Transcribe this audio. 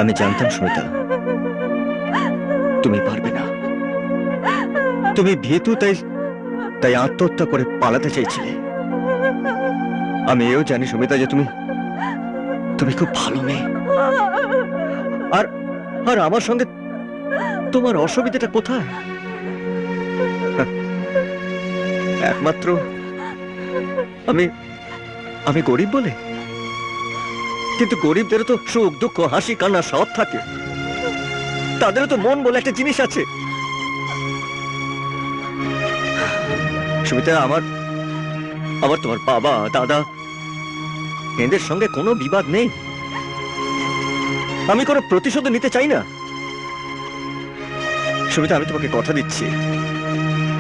আমি জানতাম সুমিতা তুমি পারবে না। তুমি ভীতু, তাই তাই আত্মহত্যা করে পালাতে চাইছিলে। আমি এও জানি সুমিতা যে তুমি তুমি খুব ভালো মেয়ে। আর আর আমার সঙ্গে তোমার অসুবিধাটা কোথায়? একমাত্র আমি আমি গরিব বলে। কিন্তু গরিবদেরও তো সুখ দুঃখ হাসি কান্না সব থাকে। তাদেরও তো মন বলে একটা জিনিস আছে। সুমিতা, আমার আমার তোমার বাবা দাদা এদের সঙ্গে কোনো বিবাদ নেই। আমি কোনো প্রতিশোধ নিতে চাই না। সুমিতা, আমি তোমাকে কথা দিচ্ছি